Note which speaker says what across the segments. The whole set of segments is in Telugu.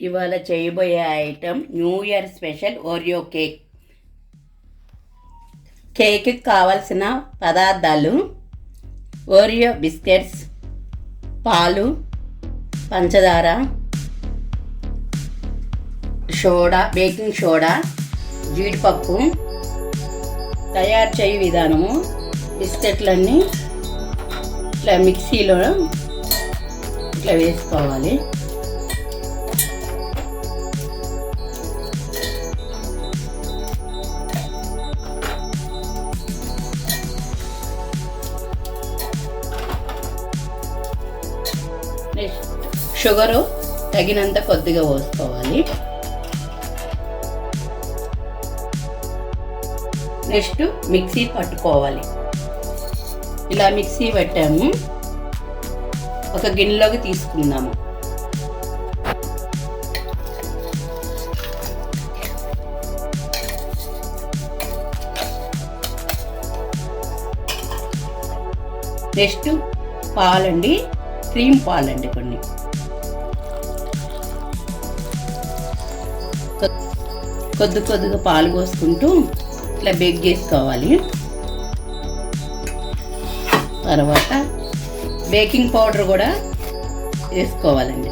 Speaker 1: ఇవాళ చేయబోయే item new year special Oreo cake. కేక్కి కావలసిన పదార్థాలు: ఓరియో బిస్కెట్స్, పాలు, పంచదార, సోడా, బేకింగ్ సోడా, జీడిపప్పు. తయారు చేయ విధానము: బిస్కెట్లన్నీ ఇట్లా మిక్సీలో ఇట్లా వేసుకోవాలి. షుగరు తగినంత కొద్దిగా పోసుకోవాలి. నెక్స్ట్ మిక్సీ పట్టుకోవాలి. ఇలా మిక్సీ పెట్టాము, ఒక గిన్నెలోకి తీసుకుందాము. నెక్స్ట్ పాలండి, క్రీమ్ పాలండి కొన్ని. కొద్దిగా పాలు పోసుకుంటూ ఇట్లా బేక్ చేసుకోవాలి. తర్వాత బేకింగ్ పౌడర్ కూడా వేసుకోవాలండి.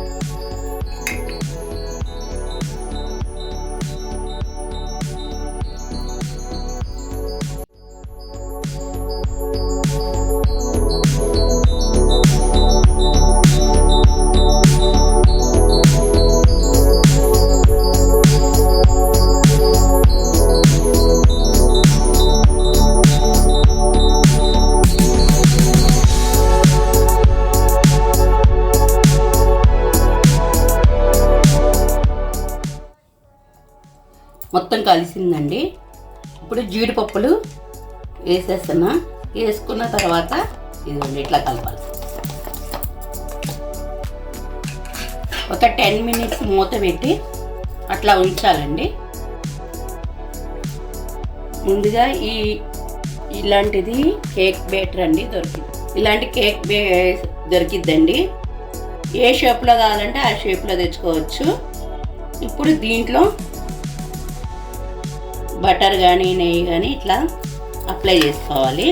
Speaker 1: మొత్తం కలిసిందండి. ఇప్పుడు జీడిపప్పులు వేసేస్తున్నా. వేసుకున్న తర్వాత ఇదిగోండి ఇట్లా కలపాలి. ఒక 10 మినిట్స్ మూత పెట్టి అట్లా ఉంచాలండి. ముందుగా ఇలాంటిది కేక్ బ్యాటర్ అండి ఇలాంటి కేక్ దొరికిద్దండి. ఏ షేప్లో కావాలంటే ఆ షేప్లో తెచ్చుకోవచ్చు. ఇప్పుడు దీంట్లో బటర్ కానీ నెయ్యి కానీ ఇట్లా అప్లై చేసుకోవాలి.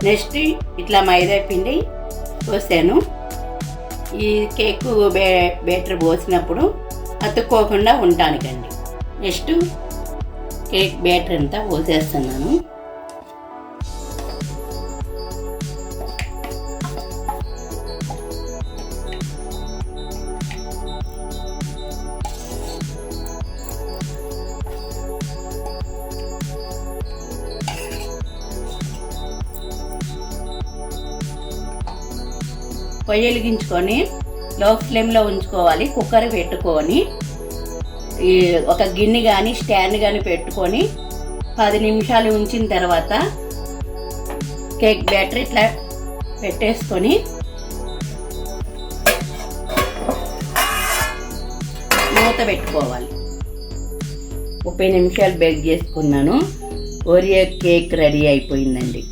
Speaker 1: నెక్స్ట్ ఇట్లా మైదా పిండి పోసాను. ఈ కేకు బ్యాటర్ పోసినప్పుడు అతుక్కోకుండా ఉండటానికండి. నెక్స్ట్ కేక్ బ్యాటర్ అంతా పోసేస్తున్నాను. పొయ్యి వెలిగించుకొని లో ఫ్లేమ్లో ఉంచుకోవాలి. కుక్కర్ పెట్టుకొని ఒక గిన్నె కానీ స్టాండ్ కానీ పెట్టుకొని 10 నిమిషాలు ఉంచిన తర్వాత కేక్ బ్యాటర్ ఇట్లా పెట్టేసుకొని మూత పెట్టుకోవాలి. 30 నిమిషాలు బేక్ చేసుకున్నాను. ఓరియో కేక్ రెడీ అయిపోయిందండి.